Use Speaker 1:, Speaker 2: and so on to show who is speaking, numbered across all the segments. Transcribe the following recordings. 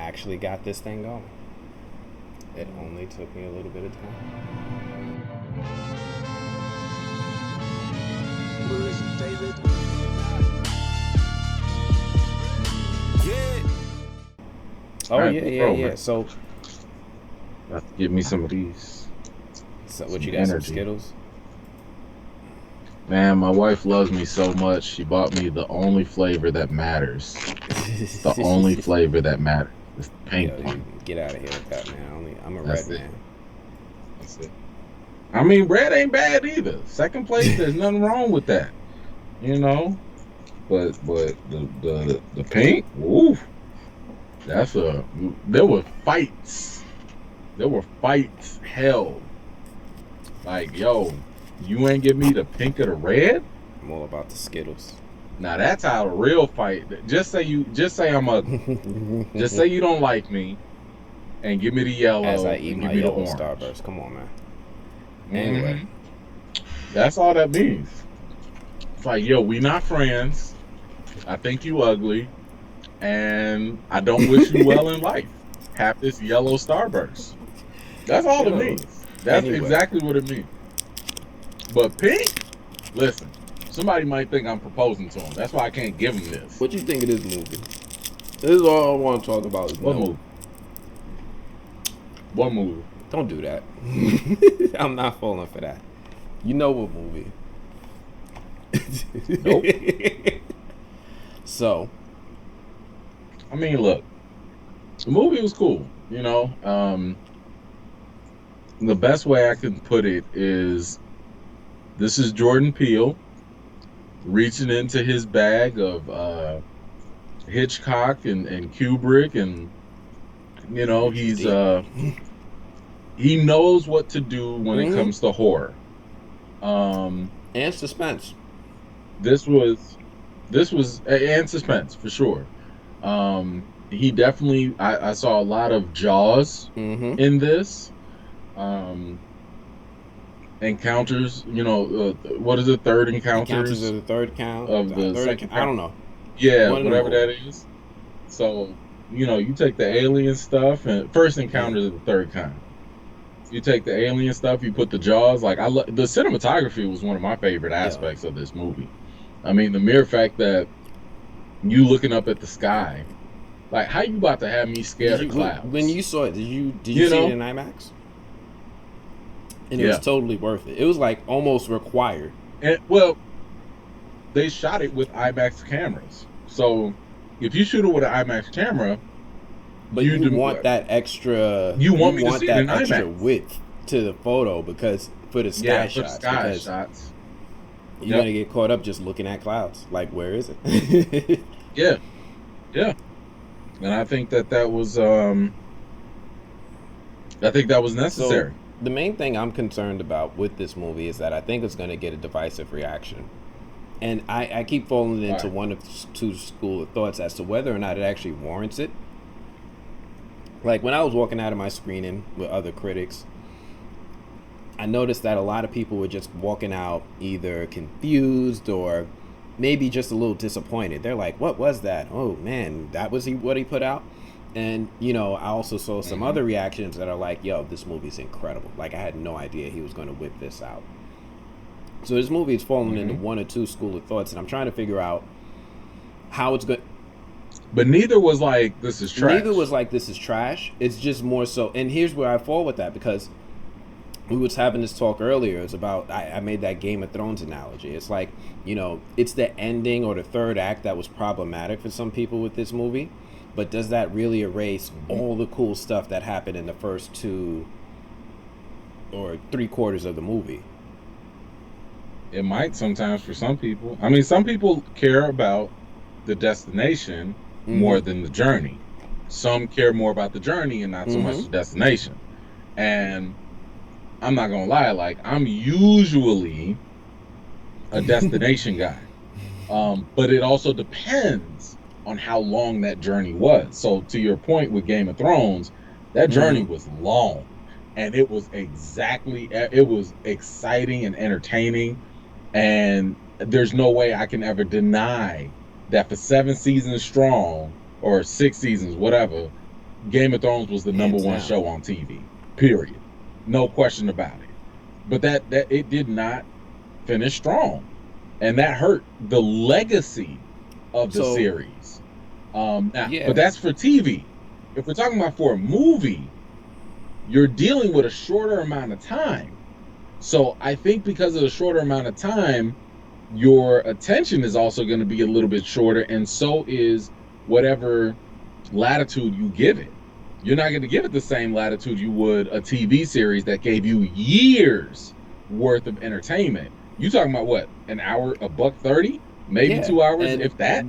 Speaker 1: actually got this thing going. It only took me a little bit of time.
Speaker 2: Where is it, David?
Speaker 3: Yeah.
Speaker 1: Oh, yeah. So
Speaker 4: Give me some of these.
Speaker 1: what you
Speaker 4: Some
Speaker 1: got? Some
Speaker 4: energy.
Speaker 1: Skittles?
Speaker 4: Man, my wife loves me so much. She bought me the only flavor that matters. It's the only flavor that matters. It's the pink
Speaker 1: Yo,
Speaker 4: one.
Speaker 1: get out of here with that, man. I'm a
Speaker 4: That's
Speaker 1: red
Speaker 4: it.
Speaker 1: man.
Speaker 4: That's it. I mean, red ain't bad either. Second place, there's nothing wrong with that. You know? But the pink, oof. There were fights. Hell. Like, yo, you ain't give me the pink or the red?
Speaker 1: I'm all about the Skittles.
Speaker 4: Now that's how a real fight. Just say I'm ugly. Just say you don't like me, and give me the yellow.
Speaker 1: As I eat
Speaker 4: and
Speaker 1: my
Speaker 4: give me the
Speaker 1: yellow
Speaker 4: orange.
Speaker 1: Starburst. Come on, man.
Speaker 4: Mhm.
Speaker 1: Anyway.
Speaker 4: That's all that means. It's like, yo, we not friends. I think you ugly, and I don't wish you well in life. Have this yellow Starburst. That's all it means. That's exactly what it means. But pink, listen, somebody might think I'm proposing to him. That's why I can't give him this.
Speaker 1: What you think of this movie? This is all I want to talk about.
Speaker 4: What movie? What movie?
Speaker 1: Don't do that. I'm not falling for that. You know what movie?
Speaker 4: Nope.
Speaker 1: So,
Speaker 4: I mean, look, the movie was cool. You know, the best way I can put it is, this is Jordan Peele reaching into his bag of Hitchcock and Kubrick, and you know, he knows what to do when it comes to horror.
Speaker 1: And suspense.
Speaker 4: This was and suspense for sure. He definitely, I saw a lot of Jaws in this. Encounters, you know, what is it? Third Encounters
Speaker 1: of the third count
Speaker 4: of the second count.
Speaker 1: I don't know.
Speaker 4: Yeah, whatever that is. So, you know, you take the alien stuff, and First Encounters of the third kind. You take the alien stuff, you put the Jaws. Like, the cinematography was one of my favorite aspects of this movie. I mean, the mere fact that you looking up at the sky, like, how you about to have me scared of clouds?
Speaker 1: When you saw it, did you see it in IMAX? And it was totally worth it. It was like almost required.
Speaker 4: And well, they shot it with IMAX cameras. So if you shoot it with an IMAX camera,
Speaker 1: but you want that extra.
Speaker 4: You want me to see
Speaker 1: that
Speaker 4: it in
Speaker 1: extra
Speaker 4: IMAX.
Speaker 1: width to the photo because for the sky shots. You're gonna get caught up just looking at clouds. Like, where is it?
Speaker 4: Yeah. And I think that was necessary.
Speaker 1: So, the main thing I'm concerned about with this movie is that I think it's going to get a divisive reaction. And I keep falling into one of two school of thoughts as to whether or not it actually warrants it. Like, when I was walking out of my screening with other critics, I noticed that a lot of people were just walking out either confused or maybe just a little disappointed. They're like, what was that? Oh, man, that was what he put out? And, you know, I also saw some other reactions that are like, yo, this movie's incredible. Like, I had no idea he was going to whip this out. So this movie is falling into one or two school of thoughts, and I'm trying to figure out how it's good.
Speaker 4: But neither was like, this is trash.
Speaker 1: It's just more so, and here's where I fall with that, because we was having this talk earlier. It's about, I made that Game of Thrones analogy. It's like, you know, it's the ending or the third act that was problematic for some people with this movie. But does that really erase all the cool stuff that happened in the first 2 or 3/4 of the movie?
Speaker 4: It might sometimes for some people. I mean, some people care about the destination more than the journey. Some care more about the journey and not so much the destination. And I'm not gonna lie, like, I'm usually a destination guy. But it also depends on how long that journey was. So to your point with Game of Thrones, that journey was long, and it was exciting and entertaining, and there's no way I can ever deny that for 7 seasons strong, or 6 seasons, whatever, Game of Thrones was the number
Speaker 1: Hands
Speaker 4: one
Speaker 1: down.
Speaker 4: show on TV. Period. No question about it. But that it did not finish strong, and that hurt the legacy of the series. But that's for TV. If we're talking about for a movie, you're dealing with a shorter amount of time. So I think because of the shorter amount of time, your attention is also going to be a little bit shorter, and so is whatever latitude you give it. You're not going to give it the same latitude you would a TV series that gave you years worth of entertainment. You talking about what? An hour, $1.30, maybe 2 hours, if that.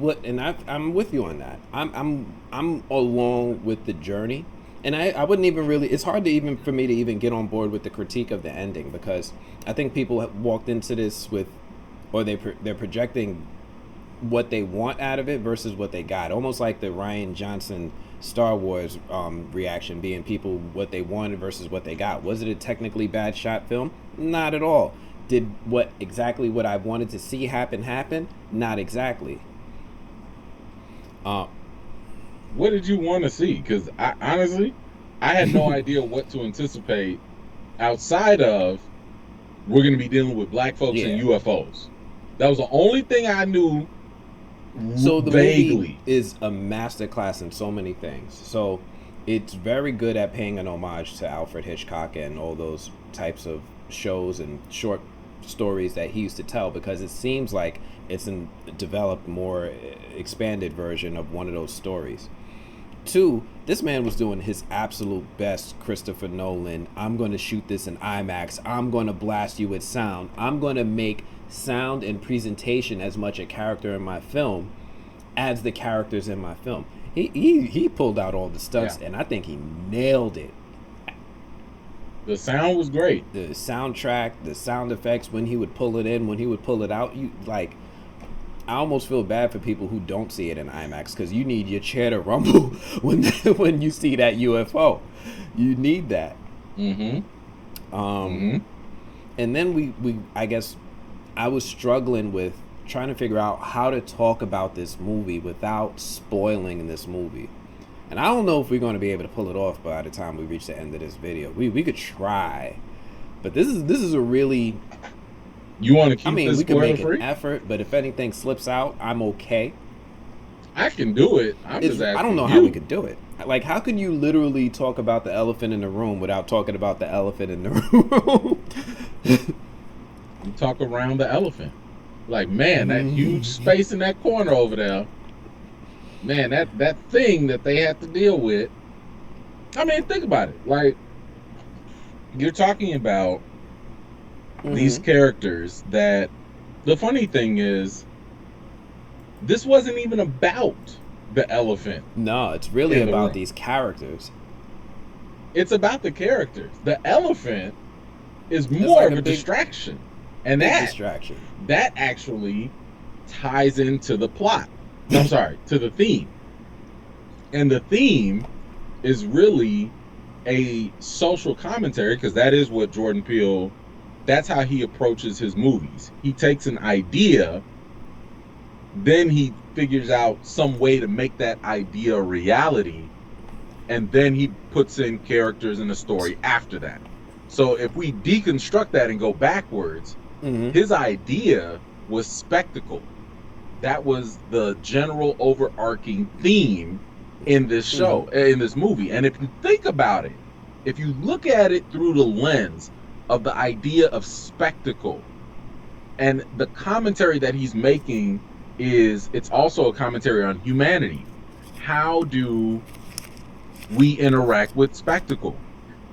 Speaker 1: I'm with you on that. I'm along with the journey, and I wouldn't even really. It's hard to even for me to even get on board with the critique of the ending, because I think people have walked into this with, or they're projecting what they want out of it versus what they got. Almost like the Rian Johnson Star Wars reaction being people what they wanted versus what they got. Was it a technically bad shot film? Not at all. Did exactly what I wanted to see happen? Not exactly.
Speaker 4: What did you want to see? Because honestly, I had no idea what to anticipate outside of we're going to be dealing with black folks and UFOs. That was the only thing I knew.
Speaker 1: So the
Speaker 4: vaguely.
Speaker 1: Movie is a masterclass in so many things. So it's very good at paying an homage to Alfred Hitchcock and all those types of shows and short stories that he used to tell, because it seems like it's a developed, more expanded version of one of those stories. 2, this man was doing his absolute best Christopher Nolan. I'm going to shoot this in IMAX. I'm going to blast you with sound. I'm going to make sound and presentation as much a character in my film as the characters in my film. He pulled out all the stunts, and I think he nailed it.
Speaker 4: The sound was great.
Speaker 1: The soundtrack, the sound effects, when he would pull it in, when he would pull it out, I almost feel bad for people who don't see it in IMAX, because you need your chair to rumble when you see that UFO. You need that. And then we I guess I was struggling with trying to figure out how to talk about this movie without spoiling this movie. And I don't know if we're going to be able to pull it off by the time we reach the end of this video. We could try, but this is a really.
Speaker 4: You want to keep this
Speaker 1: we can make
Speaker 4: spoiler-free?
Speaker 1: an effort, but if anything slips out, I'm okay.
Speaker 4: I can do it. I don't know
Speaker 1: how we could do it. Like, how can you literally talk about the elephant in the room without talking about the elephant in the room?
Speaker 4: You talk around the elephant. Like, man, that huge space in that corner over there. Man, that thing that they had to deal with. I mean, think about it. Like, you're talking about these characters that, the funny thing is, this wasn't even about the elephant.
Speaker 1: No, it's really about these characters.
Speaker 4: It's about the characters. The elephant is more of a distraction. And that actually ties into the plot. I'm sorry, to the theme. And the theme is really a social commentary, because that is what Jordan Peele, that's how he approaches his movies. He takes an idea, then he figures out some way to make that idea a reality, and then he puts in characters in the story after that. So if we deconstruct that and go backwards, his idea was spectacle. That was the general overarching theme in this show, in this movie. And if you think about it, if you look at it through the lens of the idea of spectacle, and the commentary that he's making it's also a commentary on humanity. How do we interact with spectacle?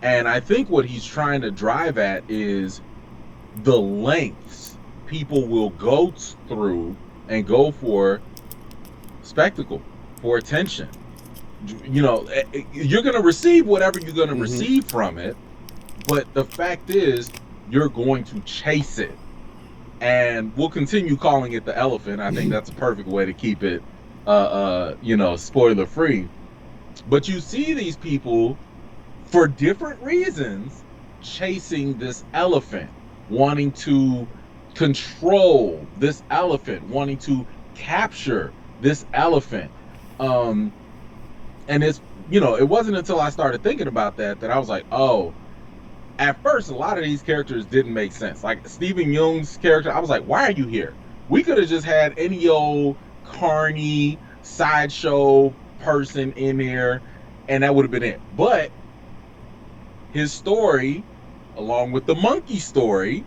Speaker 4: And I think what he's trying to drive at is the lengths people will go through and go for spectacle, for attention. You know, you're going to receive whatever you're going to receive from it, but the fact is, you're going to chase it. And we'll continue calling it the elephant. I think that's a perfect way to keep it, spoiler free. But you see these people, for different reasons, chasing this elephant, wanting to control this elephant, wanting to capture this elephant. And it's, you know, it wasn't until I started thinking about that I was like, oh, at first, a lot of these characters didn't make sense. Like Stephen Yeun's character, I was like, why are you here? We could have just had any old carny sideshow person in there, and that would have been it. But his story, along with the monkey story,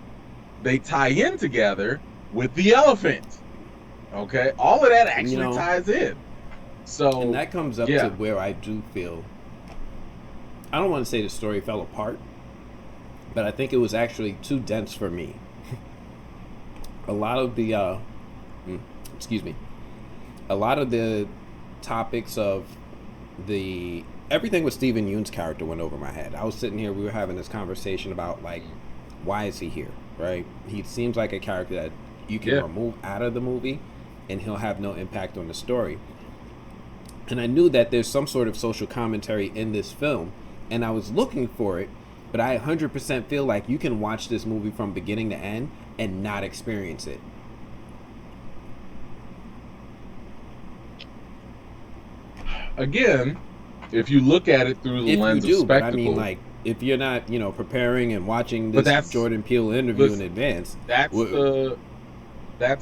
Speaker 4: they tie in together with the elephant. Okay, all of that actually ties in. So,
Speaker 1: and that comes up to where I do feel, I don't want to say the story fell apart, but I think it was actually too dense for me. A lot of the a lot of the topics of everything with Stephen Yeun's character went over my head. I was sitting here, we were having this conversation about, like, why is he here, right? He seems like a character that you can remove out of the movie and he'll have no impact on the story. And I knew that there's some sort of social commentary in this film, and I was looking for it, but I 100% feel like you can watch this movie from beginning to end and not experience it.
Speaker 4: Again, if you look at it through the lens of spectacle. But I mean,
Speaker 1: like, if you're not, preparing and watching this Jordan Peele interview in advance.
Speaker 4: That's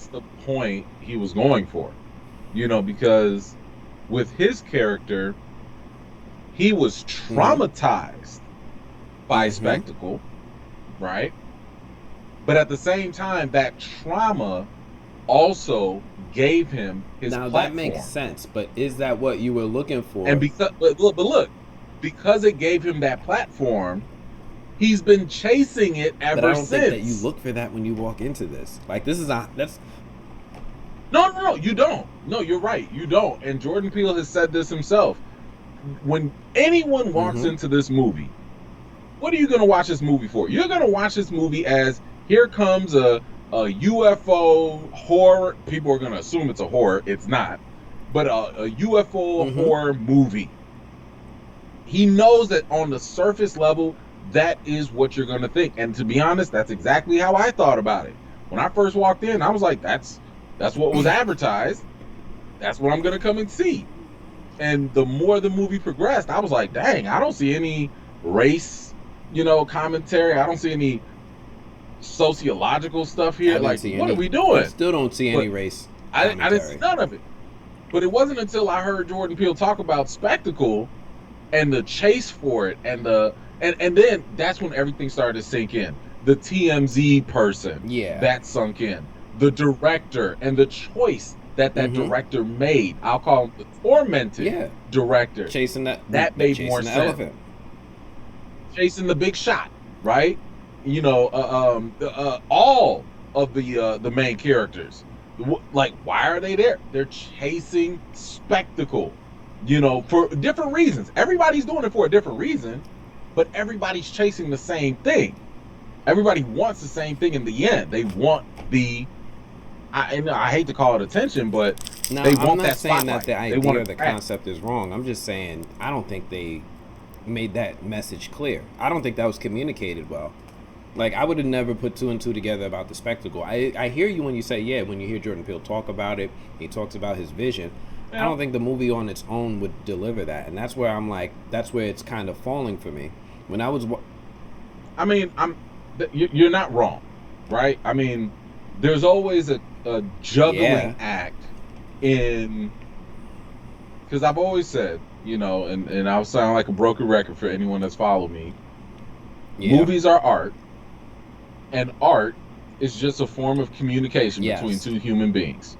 Speaker 4: the point he was going for. Because with his character, he was traumatized by spectacle, right? But at the same time, that trauma also gave him his platform.
Speaker 1: That makes sense, but is that what you were looking for?
Speaker 4: And because it gave him that platform, he's been chasing it ever since.
Speaker 1: But I don't think that you look for that when you walk into this. Like,
Speaker 4: No, you don't. No, you're right. You don't. And Jordan Peele has said this himself. When anyone walks into this movie, what are you going to watch this movie for? You're going to watch this movie as, here comes a UFO horror. People are going to assume it's a horror. It's not. But a UFO horror movie. He knows that on the surface level, that is what you're going to think. And to be honest, that's exactly how I thought about it. When I first walked in, I was like, that's what was advertised. That's what I'm going to come and see. And the more the movie progressed, I was like, dang, I don't see any race, commentary. I don't see any sociological stuff here. Like, what are we doing?
Speaker 1: I still don't see any race commentary.
Speaker 4: I didn't see none of it. But it wasn't until I heard Jordan Peele talk about spectacle and the chase for it and then that's when everything started to sink in. The TMZ person, that sunk in. The director and the choice that director made. I'll call him the tormented director.
Speaker 1: Chasing that
Speaker 4: made more sense. Elephant. Chasing the big shot, right? All of the main characters. Like, why are they there? They're chasing spectacle, for different reasons. Everybody's doing it for a different reason, but everybody's chasing the same thing. Everybody wants the same thing in the end. They want I hate to call it attention, but they want that spotlight.
Speaker 1: I'm not saying that the idea or the concept is wrong. I'm just saying I don't think they made that message clear. I don't think that was communicated well. Like, I would have never put two and two together about the spectacle. I hear you when you say, when you hear Jordan Peele talk about it, he talks about his vision. I don't think the movie on its own would deliver that. And that's where I'm like, that's where it's kind of falling for me. When I was...
Speaker 4: you're not wrong, right? I mean, there's always a juggling act in... Because I've always said, and I'll sound like a broken record for anyone that's followed me. Movies are art, and art is just a form of communication between two human beings.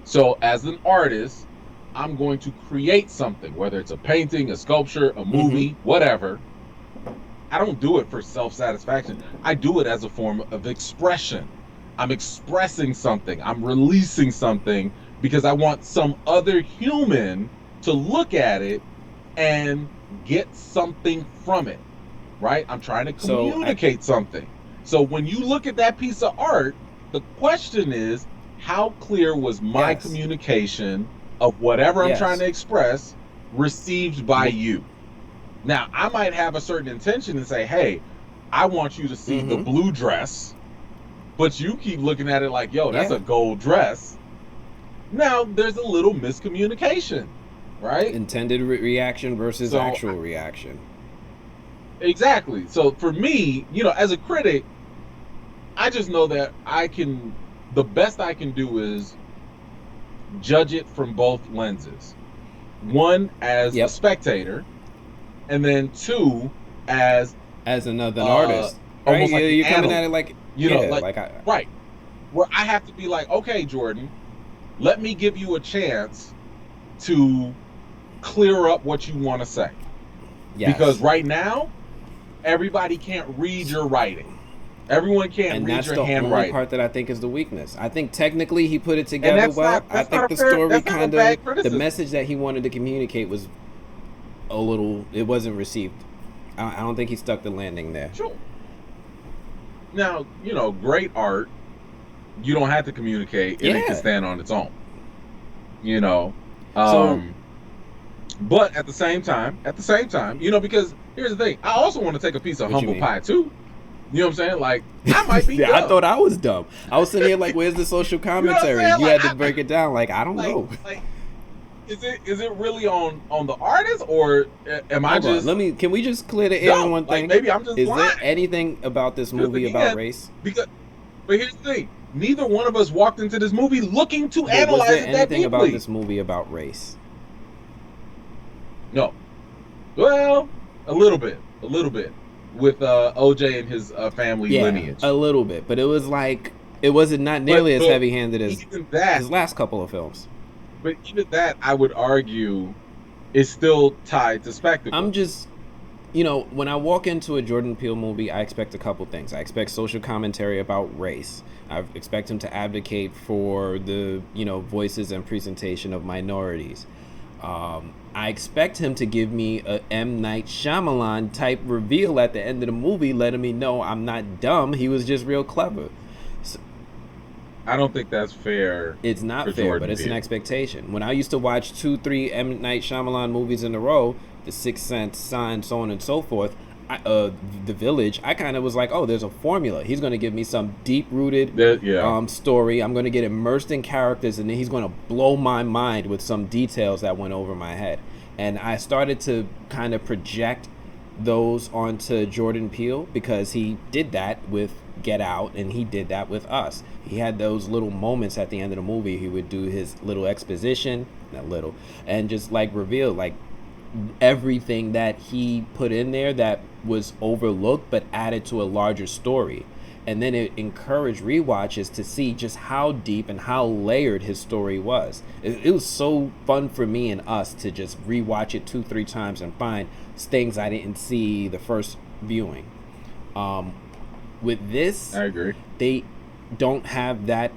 Speaker 4: So as an artist, I'm going to create something, whether it's a painting, a sculpture, a movie, whatever. I don't do it for self-satisfaction. I do it as a form of expression. I'm expressing something. I'm releasing something because I want some other human to look at it and get something from it, right? I'm trying to communicate something. So when you look at that piece of art, the question is, how clear was my communication of whatever I'm trying to express received by you? Now, I might have a certain intention and say, hey, I want you to see the blue dress, but you keep looking at it like, yo, that's a gold dress. Now, there's a little miscommunication, right?
Speaker 1: Intended reaction versus
Speaker 4: So,
Speaker 1: actual reaction.
Speaker 4: Exactly. So for me, as a critic, I just know that the best I can do is judge it from both lenses. One, as a spectator, and then two, as
Speaker 1: another artist. Right?
Speaker 4: almost like an
Speaker 1: You're coming
Speaker 4: analyst.
Speaker 1: at it like,
Speaker 4: right. Where I have to be like, okay, Jordan, let me give you a chance to clear up what you want to say. Yes. Because right now, everybody can't read your writing. Everyone can't read your handwriting. And that's the only
Speaker 1: part that I think is the weakness. I think technically he put it together well. I think the story the message that he wanted to communicate was it wasn't received. I don't think he stuck the landing there.
Speaker 4: Sure. Now, great art, you don't have to communicate, and it can stand on its own. But at the same time, because here's the thing, I also want to take a piece of humble pie too. You know what I'm saying? Like, I might be dumb.
Speaker 1: I thought I was dumb. I was sitting here like, where's the social commentary? You had to break it down. Like, I don't know.
Speaker 4: Like, is it really on the artist, or am I just?
Speaker 1: Can we just clear the air on one thing?
Speaker 4: Maybe I'm just.
Speaker 1: Is there anything about this movie about race?
Speaker 4: But here's the thing: neither one of us walked into this movie looking to analyze it that deeply. Was there anything
Speaker 1: about this movie about race?
Speaker 4: No. Well, a little bit. With OJ and his family lineage.
Speaker 1: A little bit, but it was like it wasn't not nearly as heavy-handed as his last couple of films.
Speaker 4: But even that, I would argue, is still tied to spectacle.
Speaker 1: I'm just, when I walk into a Jordan Peele movie, I expect a couple things. I expect social commentary about race. I expect him to advocate for the, voices and presentation of minorities. I expect him to give me a M. Night Shyamalan type reveal at the end of the movie, letting me know I'm not dumb. He was just real clever. So,
Speaker 4: I don't think that's fair.
Speaker 1: It's not fair, Jordan, but it's an expectation. When I used to watch 2-3 M. Night Shyamalan movies in a row, The Sixth Sense, Sign, so on and so forth, The Village, I kind of was like, oh, there's a formula. He's going to give me some deep-rooted story. I'm going to get immersed in characters, and then he's going to blow my mind with some details that went over my head. And I started to kind of project those onto Jordan Peele because he did that with Get Out, and he did that with Us. He had those little moments at the end of the movie. He would do his little exposition, and just like reveal like everything that he put in there that was overlooked but added to a larger story. And then it encouraged rewatches to see just how deep and how layered his story was. It was so fun for me and Us to just rewatch it 2-3 times and find things I didn't see the first viewing. With this,
Speaker 4: I agree.
Speaker 1: They don't have that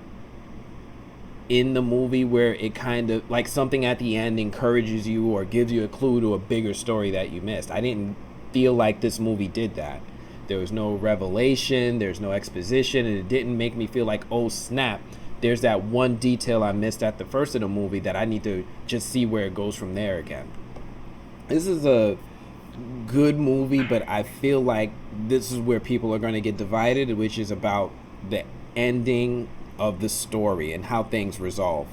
Speaker 1: in the movie where it kind of like something at the end encourages you or gives you a clue to a bigger story that you missed. I didn't feel like this movie did that. There was no revelation, there's no exposition, and it didn't make me feel like, oh snap, there's that one detail I missed at the first of the movie that I need to just see where it goes from there again. This is a good movie, but I feel like this is where people are going to get divided, which is about the ending of the story and how things resolve.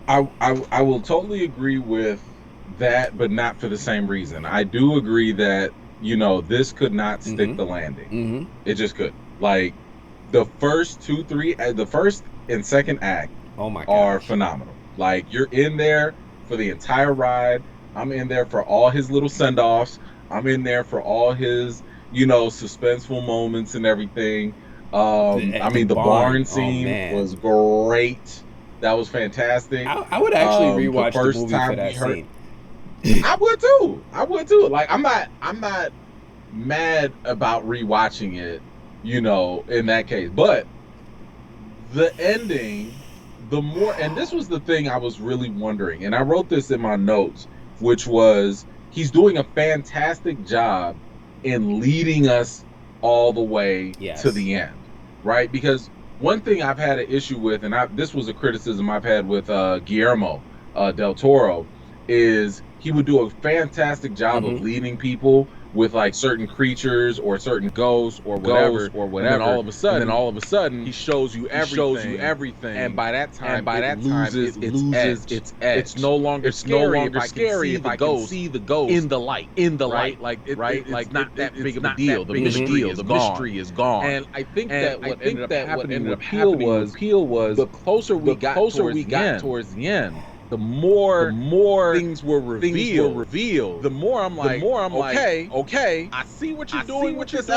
Speaker 4: I will totally agree with that, but not for the same reason. I do agree that this could not stick the landing. Mm-hmm. It just could. Like the first 2-3, the first and second act, are phenomenal. Like you're in there for the entire ride. I'm in there for all his little send-offs. I'm in there for all his, suspenseful moments and everything. The barn scene was great. That was fantastic.
Speaker 1: I would actually rewatch the movie for that scene.
Speaker 4: I would too. Like I'm not mad about rewatching it, in that case. But the ending, and this was the thing I was really wondering, and I wrote this in my notes, which was he's doing a fantastic job in leading us all the way to the end, right? Because one thing I've had an issue with, and this was a criticism I've had with Guillermo del Toro, is he would do a fantastic job of leading people, with like certain creatures or certain ghosts or whatever, and then all of a sudden he shows you everything, and by that time it loses its edge. It's no longer scary if I can see the ghost in the light, like it's not that big of a deal. The mystery is gone. And I think that what ended up happening with Peele was the closer we got towards the end, the more things were revealed. The more I'm like, okay, I see what you're doing with this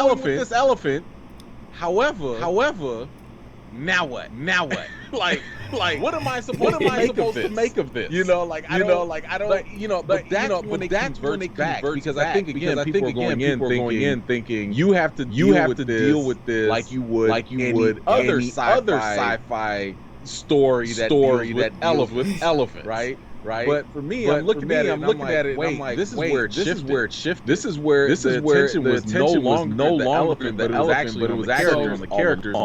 Speaker 4: elephant. However, now what? like what am I supposed to make of this? But that's when it converts back, because I think people are going in thinking you have to deal with this like you would any other sci-fi story that deals with elephants, right? But for me, I'm looking at it and I'm like, this is where it shifted. This is where the attention was no longer the elephant, but it was actually on the characters.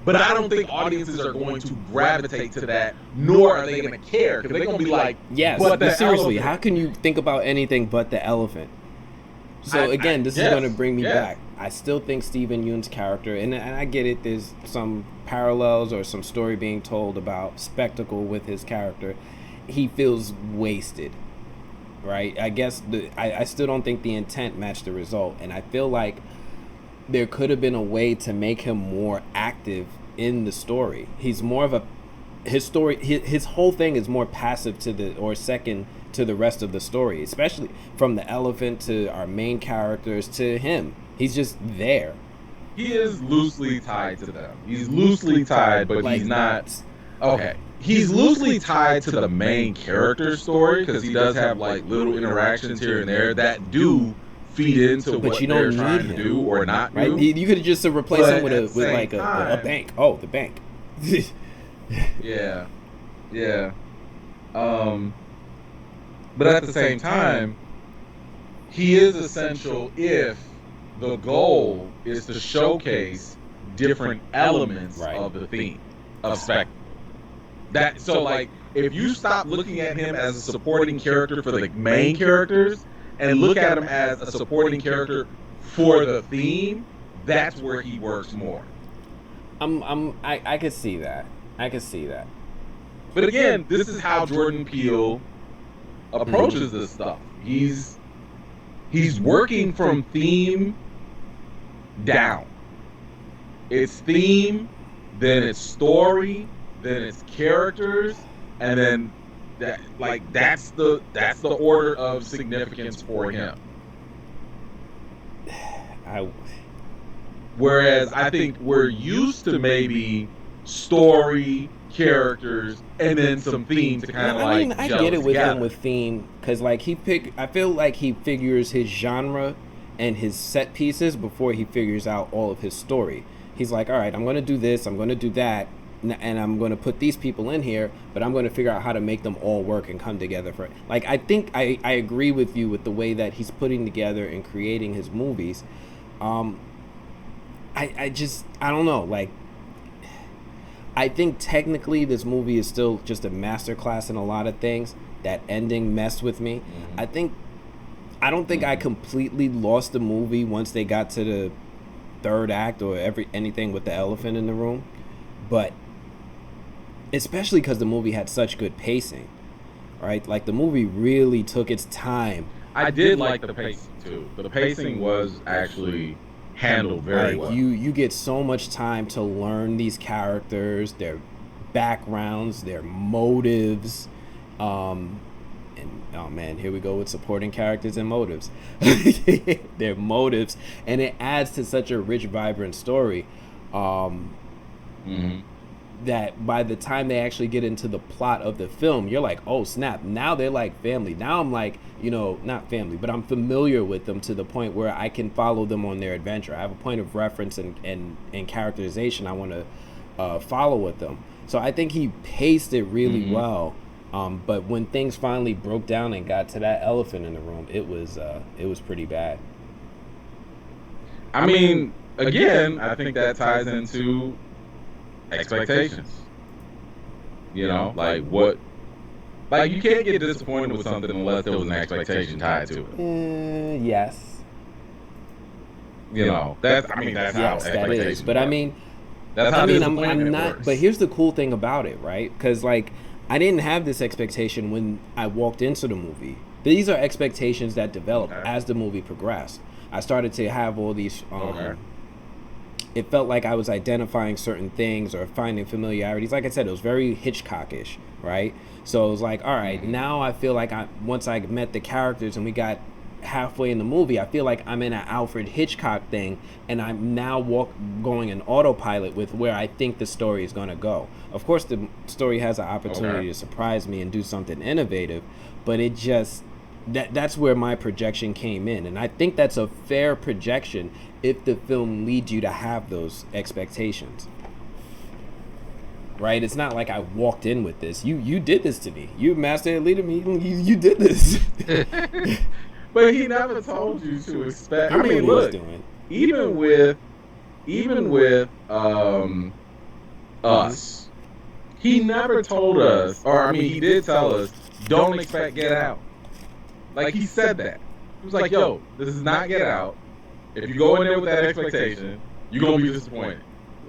Speaker 4: But I don't think audiences are going to gravitate to that, nor are they going to care, because they're going to be like,
Speaker 1: yes, but seriously, how can you think about anything but the elephant? So again, this is going to bring me back. I still think Steven Yeun's character, and I get it, there's some parallels or some story being told about spectacle with his character. He feels wasted, right? I guess I still don't think the intent matched the result, and I feel like there could have been a way to make him more active in the story. He's more of his whole thing is more passive second to the rest of the story, especially from the elephant to our main characters to him. He's just there.
Speaker 4: He is loosely tied to them. He's loosely tied, but he's not. Okay. He's loosely tied to the main character story, because he does have like little interactions here and there that do feed into what they're trying to do or not do.
Speaker 1: Right? You could have just replaced him with a bank. Oh, the bank.
Speaker 4: Yeah. But at the same time, he is essential if the goal is to showcase different elements of the theme of spectacle. So like, if you stop looking at him as a supporting character for the main characters and look at him as a supporting character for the theme, that's where he works more.
Speaker 1: I could see that.
Speaker 4: But again, this is how Jordan Peele approaches this stuff. He's working from theme down. It's theme, then it's story, then it's characters, and then that's the order of significance for him. Whereas I think we're used to maybe story, characters, and then some theme to kind of
Speaker 1: I get it with him with theme, because like I feel like he figures his genre and his set pieces before he figures out all of his story. He's like, all right, I'm going to do this, I'm going to do that, and I'm going to put these people in here, but I'm going to figure out how to make them all work and come together for it. Like, I think I agree with you with the way that he's putting together and creating his movies. I don't know, like, I think technically this movie is still just a masterclass in a lot of things. That ending messed with me. Mm-hmm. I don't think I completely lost the movie once they got to the third act or anything with the elephant in the room, but especially because the movie had such good pacing, right? Like, the movie really took its time.
Speaker 4: I did like the pacing too. The pacing was actually handled very well.
Speaker 1: You get so much time to learn these characters, their backgrounds, their motives, and oh man, here we go with supporting characters and motives. Their motives, and it adds to such a rich, vibrant story that by the time they actually get into the plot of the film, you're like, oh snap, now they're like family. Now I'm like, not family, but I'm familiar with them to the point where I can follow them on their adventure. I have a point of reference and characterization I want to follow with them. So I think he paced it really well. But when things finally broke down and got to that elephant in the room, it was pretty bad.
Speaker 4: I mean, again, I think that ties into expectations. You can't get disappointed with something unless there was an expectation tied to it.
Speaker 1: Yes.
Speaker 4: That's how
Speaker 1: that is. But
Speaker 4: work.
Speaker 1: I mean,
Speaker 4: That's how
Speaker 1: I'm not. But here's the cool thing about it, right? Because like, I didn't have this expectation when I walked into the movie. These are expectations that developed as the movie progressed. I started to have all these. It felt like I was identifying certain things or finding familiarities. Like I said, it was very Hitchcockish, right? So it was like, all right, now I feel like once I met the characters and we got halfway in the movie, I feel like I'm in an Alfred Hitchcock thing, and I'm now going in autopilot with where I think the story is going to go. Of course, the story has an opportunity to surprise me and do something innovative, but it just that's where my projection came in, and I think that's a fair projection if the film leads you to have those expectations. Right? It's not like I walked in with this. You did this to me. You master leader me. You did this.
Speaker 4: But he never told you to expect. I mean, look, even with us, he never told us, or I mean, he did tell us, don't expect Get Out. Like, he said that. He was like, yo, this is not Get Out. If you go in there with that expectation, you're going to be disappointed.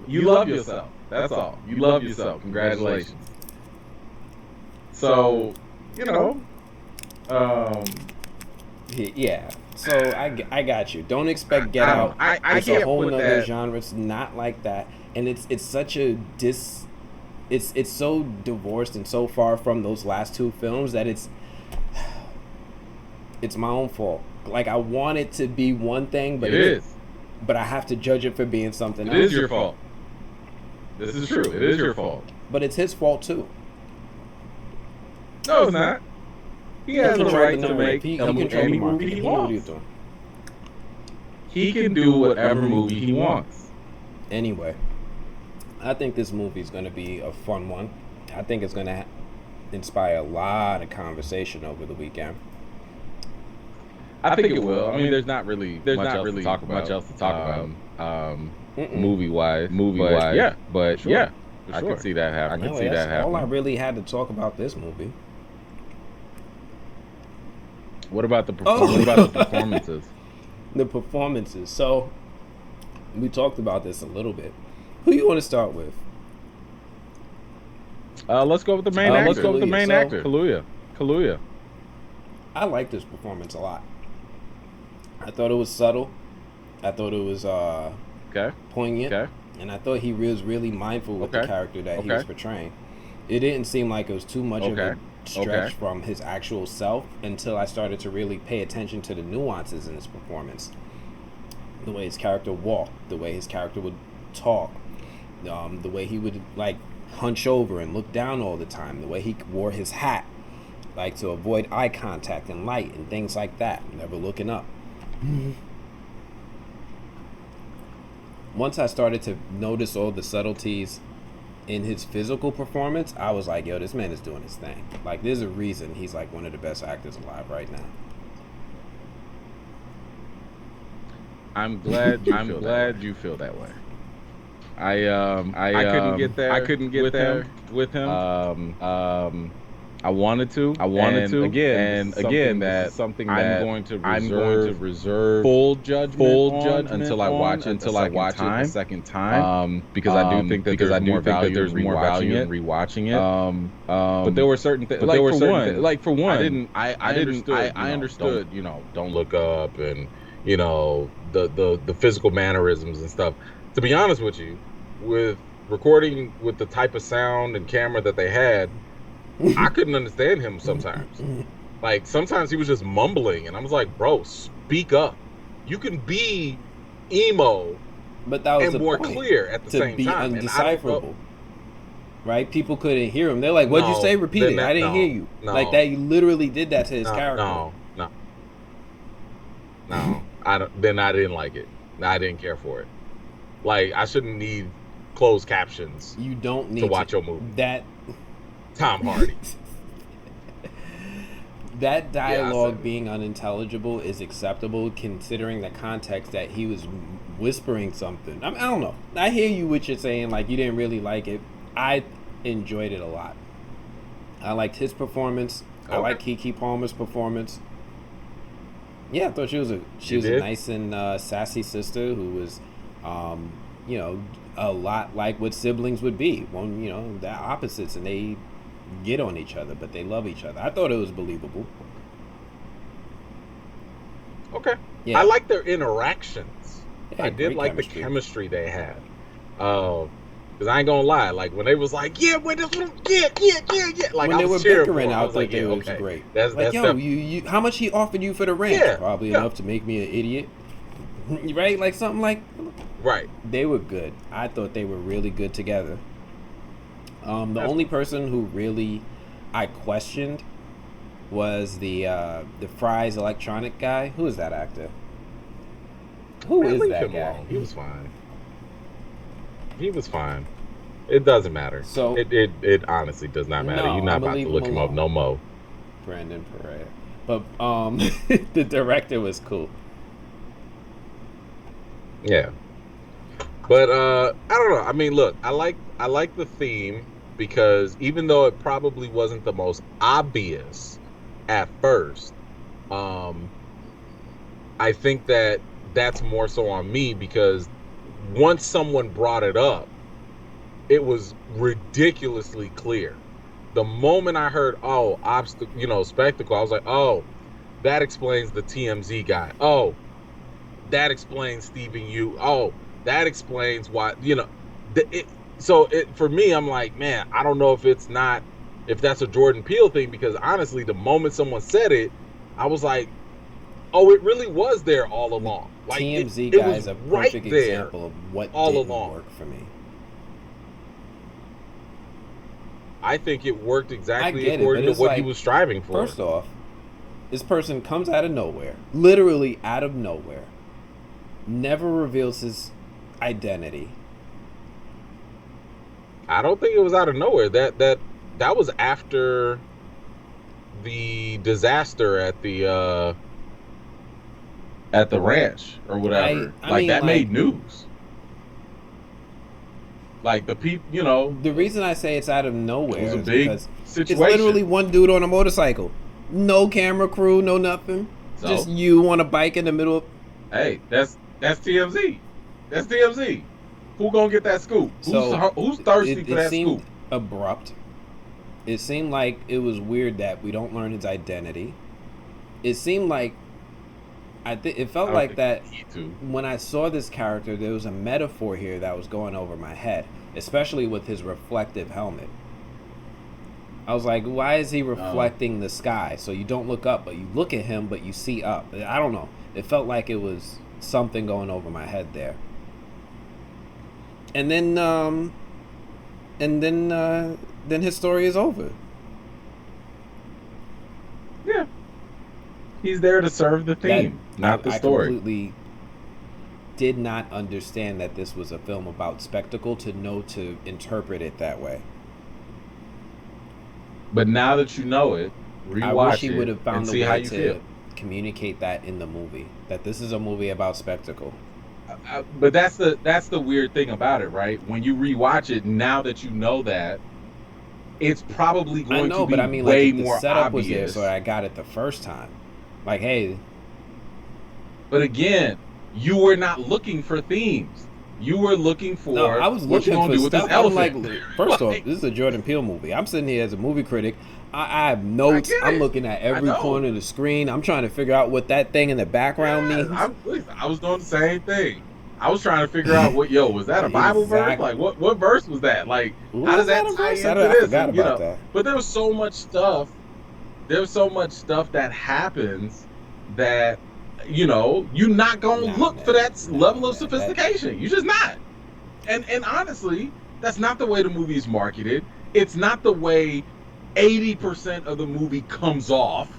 Speaker 4: You love yourself. That's all. You love yourself. Congratulations. So,
Speaker 1: yeah. So I got you. Don't expect Get Out. It's a whole other genre. It's not like that, and it's such a It's so divorced and so far from those last two films that it's my own fault. Like, I want it to be one thing, but it is. But I have to judge it for being something else.
Speaker 4: It is your fault. This is true. It is your fault.
Speaker 1: But it's his fault too.
Speaker 4: No, it's not. He has the right to make any movie he wants. He can do whatever movie he wants.
Speaker 1: Anyway, I think this movie is going to be a fun one. I think it's going to inspire a lot of conversation over the weekend.
Speaker 4: I think it will. I mean, there's not really much else to talk about. Movie wise, yeah. But sure. Yeah, I can see that happening.
Speaker 1: All I really had to talk about this movie.
Speaker 4: What about the performances?
Speaker 1: The performances. So we talked about this a little bit. Who you want to start with?
Speaker 4: Let's go with the main actor. Kaluuya.
Speaker 1: I like this performance a lot. I thought it was subtle. I thought it was poignant. Okay. And I thought he was really mindful with the character that he was portraying. It didn't seem like it was too much of a stretch from his actual self until I started to really pay attention to the nuances in his performance. The way his character walked, the way his character would talk, the way he would like hunch over and look down all the time, the way he wore his hat, like to avoid eye contact and light and things like that, never looking up. Once I started to notice all the subtleties in his physical performance, I was like, yo, this man is doing his thing. Like, there's a reason he's like one of the best actors alive right now.
Speaker 4: I'm glad you feel that way. I couldn't get there. With him. I wanted to. Again, that's something that I'm going to reserve full judgment until I watch it a second time. Because I do think that there's more value in rewatching it. But there were certain things. For one, I understood. Don't look up, and the physical mannerisms and stuff. To be honest with you, with recording with the type of sound and camera that they had, I couldn't understand him sometimes. Like, sometimes he was just mumbling, and I was like, bro, speak up. You can be emo,
Speaker 1: but that was
Speaker 4: and more clear at the same time.
Speaker 1: To be undecipherable. Right? People couldn't hear him. They're like, what'd you say? Repeat it. I didn't hear you. Like, that, he literally did that to his character.
Speaker 4: No. I didn't like it. I didn't care for it. Like, I shouldn't need closed captions.
Speaker 1: You don't need
Speaker 4: to watch your movie.
Speaker 1: That
Speaker 4: Tom Hardy.
Speaker 1: That dialogue being unintelligible is acceptable considering the context that he was whispering something. I don't know. I hear you what you're saying. Like, you didn't really like it. I enjoyed it a lot. I liked his performance. I like Keke Palmer's performance. Yeah, I thought she was a
Speaker 4: You did?
Speaker 1: nice and sassy sister who was, you know, a lot like what siblings would be. One, you know, they're opposites and they get on each other, but they love each other. I thought it was believable.
Speaker 4: Okay.
Speaker 1: Yeah,
Speaker 4: I like their interactions.
Speaker 1: yeah,
Speaker 4: I did
Speaker 1: great
Speaker 4: like
Speaker 1: chemistry.
Speaker 4: the chemistry they had. Because I ain't gonna lie, like when they was like, yeah, wait, this one, yeah. Like
Speaker 1: When
Speaker 4: I
Speaker 1: they were
Speaker 4: was cheering for
Speaker 1: bickering,
Speaker 4: them. I
Speaker 1: I
Speaker 4: was
Speaker 1: thought
Speaker 4: like,
Speaker 1: they
Speaker 4: yeah,
Speaker 1: was
Speaker 4: okay.
Speaker 1: great.
Speaker 4: That's
Speaker 1: Like, yo,
Speaker 4: def-
Speaker 1: how much he offered you for the ranch?
Speaker 4: Yeah,
Speaker 1: Probably
Speaker 4: yeah.
Speaker 1: enough to make me an idiot, right? Like something like
Speaker 4: Right.
Speaker 1: they were good. I thought they were really good together. The
Speaker 4: That's-
Speaker 1: only person who really I questioned was the Fry's electronic guy. Who is that actor? Who
Speaker 4: Man,
Speaker 1: is
Speaker 4: leave
Speaker 1: that
Speaker 4: him
Speaker 1: guy?
Speaker 4: alone. He was fine. He was fine. It doesn't matter.
Speaker 1: So
Speaker 4: It honestly does not matter.
Speaker 1: no,
Speaker 4: You're
Speaker 1: I'm
Speaker 4: not
Speaker 1: gonna
Speaker 4: about
Speaker 1: leave
Speaker 4: to
Speaker 1: him
Speaker 4: look him up
Speaker 1: alone.
Speaker 4: no more.
Speaker 1: Brandon Perea. But the director was cool.
Speaker 4: Yeah. But I don't know. I mean, look, I like the theme because even though it probably wasn't the most obvious at first, um, I think that that's more so on me because once someone brought it up, it was ridiculously clear. The moment I heard, oh, spectacle, I was like, oh, that explains the TMZ guy. Oh, that explains Stephen Yu. Oh, that explains why, for me, I'm like, man, I don't know if that's a Jordan Peele thing, because honestly, the moment someone said it, I was like, oh, it really was there all along. Like
Speaker 1: TMZ
Speaker 4: it
Speaker 1: guy
Speaker 4: was
Speaker 1: is a
Speaker 4: right
Speaker 1: perfect
Speaker 4: there
Speaker 1: example of what
Speaker 4: all
Speaker 1: didn't
Speaker 4: along.
Speaker 1: work for me.
Speaker 4: I think it worked
Speaker 1: I
Speaker 4: exactly
Speaker 1: get it, but
Speaker 4: according to
Speaker 1: it's
Speaker 4: what he
Speaker 1: like,
Speaker 4: was striving for.
Speaker 1: first off, this person comes out of nowhere, literally out of nowhere, never reveals his identity.
Speaker 4: I don't think it was out of nowhere. That was after the disaster at the ranch or whatever.
Speaker 1: I
Speaker 4: Like
Speaker 1: mean,
Speaker 4: that
Speaker 1: like,
Speaker 4: made news. Like the people,
Speaker 1: the reason I say it's out of nowhere
Speaker 4: it was a
Speaker 1: is
Speaker 4: big
Speaker 1: because
Speaker 4: situation.
Speaker 1: it's literally one dude on a motorcycle, no camera crew, no nothing,
Speaker 4: So,
Speaker 1: just you on a bike in the middle of.
Speaker 4: hey, that's TMZ. That's TMZ. Who gonna get that scoop?
Speaker 1: So
Speaker 4: Who's thirsty for
Speaker 1: it
Speaker 4: that
Speaker 1: seemed
Speaker 4: scoop?
Speaker 1: abrupt. It seemed like it was weird that we don't learn his identity. It seemed like it felt like that when I saw this character, there was a metaphor here that was going over my head, especially with his reflective helmet. I was like, why is he reflecting the sky? So you don't look up, but you look at him, but you see up. I don't know. It felt like it was something going over my head there. And then his story is over.
Speaker 4: Yeah. He's there to serve the theme, not the story.
Speaker 1: I completely did not understand that this was a film about spectacle to know to interpret it that way.
Speaker 4: But now that you know it,
Speaker 1: I wish
Speaker 4: rewatch
Speaker 1: he
Speaker 4: it
Speaker 1: would have
Speaker 4: and
Speaker 1: found a
Speaker 4: see how
Speaker 1: way
Speaker 4: you
Speaker 1: to
Speaker 4: feel.
Speaker 1: communicate that in the movie. That this is a movie about spectacle.
Speaker 4: But that's the weird thing about it, right? When you rewatch it, now that you know that, it's probably
Speaker 1: I
Speaker 4: going
Speaker 1: know,
Speaker 4: to
Speaker 1: but
Speaker 4: be
Speaker 1: I mean, like,
Speaker 4: way
Speaker 1: if the
Speaker 4: more
Speaker 1: setup was there,
Speaker 4: obvious.
Speaker 1: so I got it the first time. Like, hey,
Speaker 4: But again, you were not looking for themes. You were looking for
Speaker 1: no, I was
Speaker 4: what you
Speaker 1: looking
Speaker 4: gonna
Speaker 1: for
Speaker 4: do with this
Speaker 1: stuff. I'm like,
Speaker 4: elephant.
Speaker 1: first off,
Speaker 4: Like,
Speaker 1: this is a Jordan Peele movie. I'm sitting here as a movie critic. I have notes.
Speaker 4: get
Speaker 1: I'm
Speaker 4: it.
Speaker 1: looking at
Speaker 4: I
Speaker 1: every
Speaker 4: know.
Speaker 1: corner of the screen. I'm trying to figure out what that thing in the background means.
Speaker 4: I was doing the same thing. I was trying to figure out was that a Bible verse?
Speaker 1: Exactly.
Speaker 4: Like what verse was that? Like
Speaker 1: Was
Speaker 4: how does that
Speaker 1: a
Speaker 4: tie
Speaker 1: verse?
Speaker 4: into
Speaker 1: I
Speaker 4: this?
Speaker 1: forgot
Speaker 4: And,
Speaker 1: about that.
Speaker 4: But there was so much stuff. There's so much stuff that happens that you're not gonna look for that level of sophistication. You're just not. And honestly, that's not the way the movie is marketed. It's not the way 80% of the movie comes off,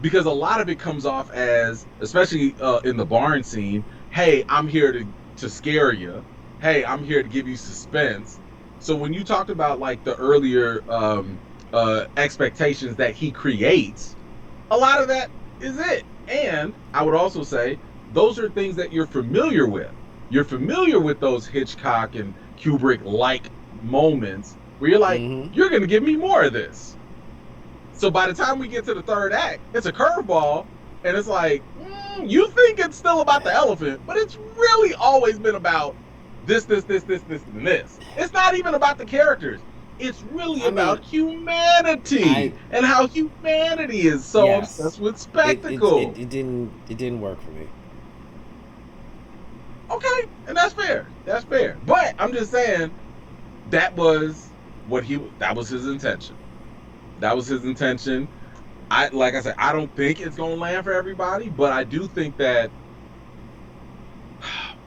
Speaker 4: because a lot of it comes off as, especially in the barn scene, hey, I'm here to scare you. Hey, I'm here to give you suspense. So when you talked about like the earlier expectations that he creates, a lot of that is it. And I would also say those are things that you're familiar with. You're familiar with those Hitchcock and Kubrick-like moments where you're like, you're going to give me more of this. So by the time we get to the third act, it's a curveball, and it's like, You think it's still about the elephant, but it's really always been about this, and this. It's not even about the characters. It's really about humanity and how humanity is so obsessed with spectacle.
Speaker 1: It didn't work for me.
Speaker 4: Okay, and that's fair. That's fair. But I'm just saying that was his intention. That was his intention. Like I said, I don't think it's gonna land for everybody, but I do think that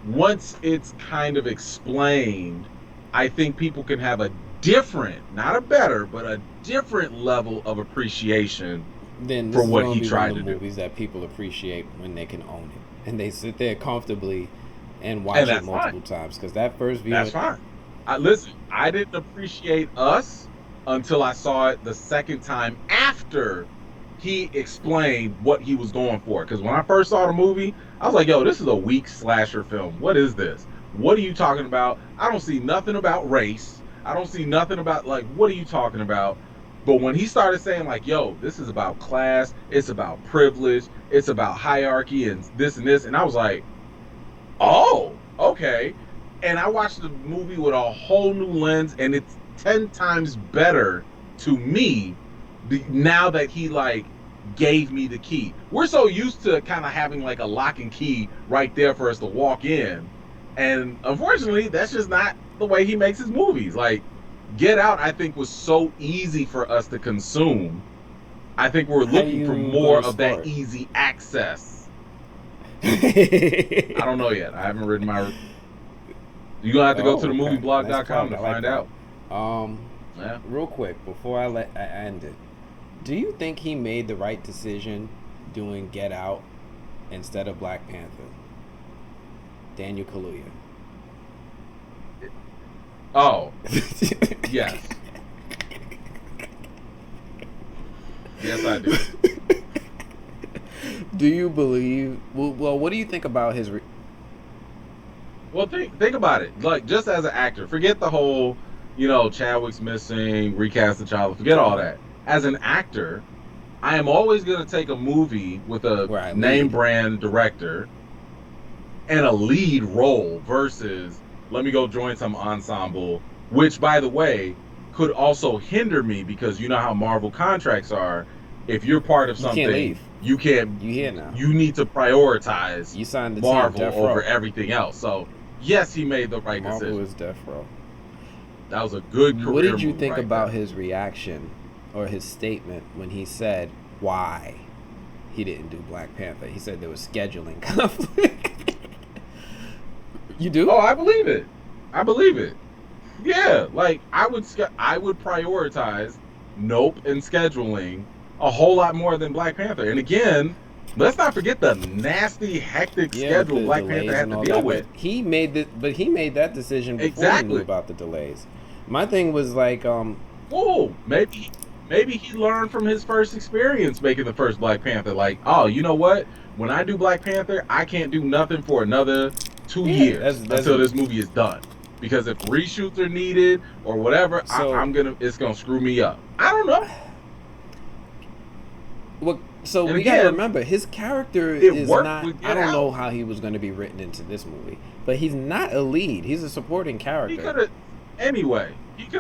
Speaker 4: once it's kind of explained, I think people can have a different, not a better, but a different level of appreciation for what he tried to do.
Speaker 1: Movies that people appreciate when they can own it and they sit there comfortably and watch it multiple times. Because that first view,
Speaker 4: that's fine. Listen, I didn't appreciate Us until I saw it the second time after he explained what he was going for. Because when I first saw the movie, I was like, yo, this is a weak slasher film. What is this? What are you talking about? I don't see nothing about race. I don't see nothing about, like, what are you talking about? But when he started saying, like, yo, this is about class, it's about privilege, it's about hierarchy and this, and I was like, oh, okay. And I watched the movie with a whole new lens, and it's 10 times better to me now that he, like, gave me the key. We're so used to kind of having, like, a lock and key right there for us to walk in. And unfortunately, that's just not the way he makes his movies. Like, Get Out, I think, was so easy for us to consume. I think we're looking for more of that easy access. I don't know yet. I haven't written my... You're going to have to go to the movieblog.com to find out.
Speaker 1: Yeah. Real quick, before I end it, do you think he made the right decision doing Get Out instead of Black Panther? Daniel Kaluuya.
Speaker 4: Oh. Yes. Yes, I do.
Speaker 1: Do you believe... Well, what do you think about his...
Speaker 4: Well, think about it. Like, just as an actor, forget the whole, Chadwick's missing, recast the child, forget all that. As an actor, I am always going to take a movie with a name brand director and a lead role versus let me go join some ensemble, which, by the way, could also hinder me because you know how Marvel contracts are. If you're part of something, you can't. You here now. You need to prioritize.
Speaker 1: You signed the
Speaker 4: Marvel over everything else. So yes, he made the right decision.
Speaker 1: Marvel is death row.
Speaker 4: That was a good career.
Speaker 1: What did you think about his reaction or his statement when he said why he didn't do Black Panther? He said there was scheduling conflict. You do?
Speaker 4: Oh, I believe it. Yeah, like I would prioritize Nope and scheduling a whole lot more than Black Panther. And again, let's not forget the nasty, hectic schedule Black Panther had to deal with.
Speaker 1: He made that decision before he knew about the delays. My thing was like,
Speaker 4: maybe he learned from his first experience making the first Black Panther. Like, oh, you know what? When I do Black Panther, I can't do nothing for another 2 years until this movie is done. Because if reshoots are needed or whatever, it's gonna screw me up. I don't know.
Speaker 1: Well, so we gotta remember his character is not. I don't know how he was gonna be written into this movie, but he's not a lead. He's a supporting character.
Speaker 4: He could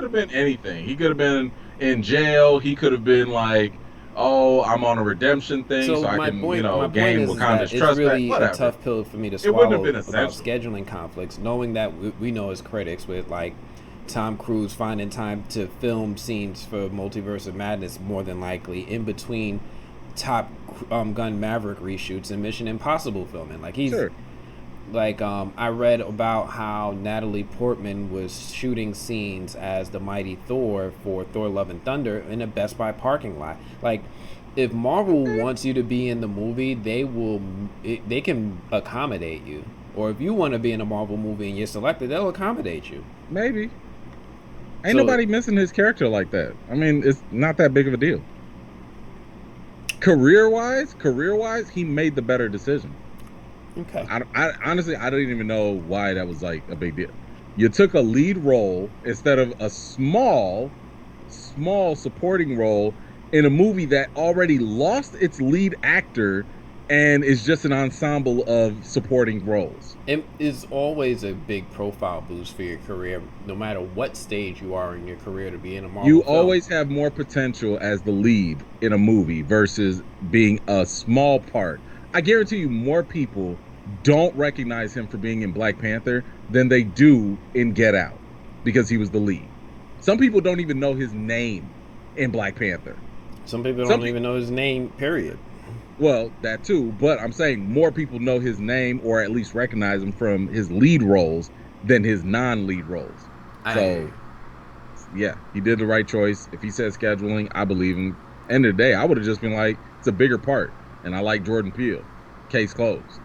Speaker 4: have been anything. He could have been in jail. He could have been like, oh, I'm on a redemption thing, so I can, gain Wakanda's trust back.
Speaker 1: It's really a tough pill for me to swallow about scheduling conflicts, knowing that we know as critics with like Tom Cruise finding time to film scenes for Multiverse of Madness more than likely in between Top Gun Maverick reshoots and Mission Impossible filming. Like he's like I read about how Natalie Portman was shooting scenes as the Mighty Thor for Thor: Love and Thunder in a Best Buy parking lot. Like if Marvel wants you to be in the movie, they can accommodate you. Or if you want to be in a Marvel movie and you're selected, they'll accommodate you.
Speaker 3: Maybe. Ain't nobody missing his character like that. I mean, it's not that big of a deal. Career-wise, he made the better decision.
Speaker 1: Okay.
Speaker 3: I honestly, I don't even know why that was like a big deal. You took a lead role instead of a small supporting role in a movie that already lost its lead actor and it's just an ensemble of supporting roles.
Speaker 1: It is always a big profile boost for your career, no matter what stage you are in your career, to be in a Marvel
Speaker 3: You
Speaker 1: film.
Speaker 3: always have more potential as the lead in a movie versus being a small part. I guarantee you more people don't recognize him for being in Black Panther than they do in Get Out because he was the lead. Some people don't even know his name in Black Panther.
Speaker 1: Some people don't even know his name, period.
Speaker 3: Well, that too, but I'm saying more people know his name or at least recognize him from his lead roles than his non-lead roles. So, yeah, he did the right choice. If he said scheduling, I believe him. End of the day, I would have just been like, it's a bigger part. And I like Jordan Peele. Case closed.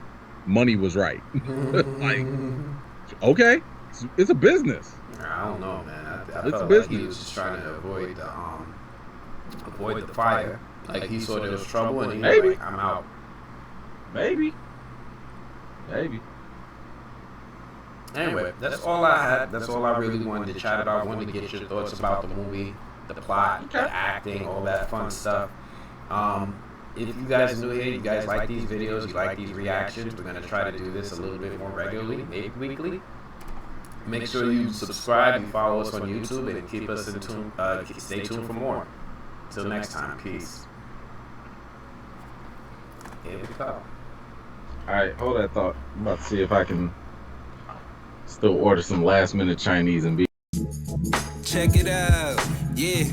Speaker 3: Money was right. Like, okay, it's a business.
Speaker 1: I don't know, man. I
Speaker 3: It's
Speaker 1: felt
Speaker 3: business.
Speaker 1: like he was just trying to avoid the fire. Like he saw there was trouble and he was like, I'm out.
Speaker 3: Maybe.
Speaker 1: Anyway, that's all I had. That's all I really wanted to chat about. I wanted to get your thoughts about the movie, the plot, the acting, all that fun stuff. If you guys are new here, you guys like these videos, you like these reactions, we're going to try to do this a little bit more regularly, maybe weekly. Make sure you subscribe, you follow us on YouTube, and keep us in tune. Stay tuned for more. Till next time, peace. Here we go.
Speaker 4: Alright, hold that thought. I'm about to see if I can still order some last minute Chinese and be.
Speaker 5: Check it out, yeah.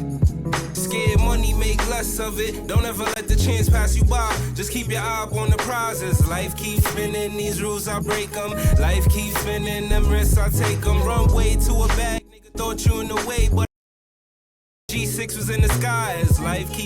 Speaker 5: Scared money, make less of it. Don't ever let the chance pass you by. Just keep your eye up on the prizes. Life keeps spinning, these rules I break them. Life keeps spinning, them risks I take them. Run way to a bag, nigga thought you in the way, but G6 was in the skies. Life keeps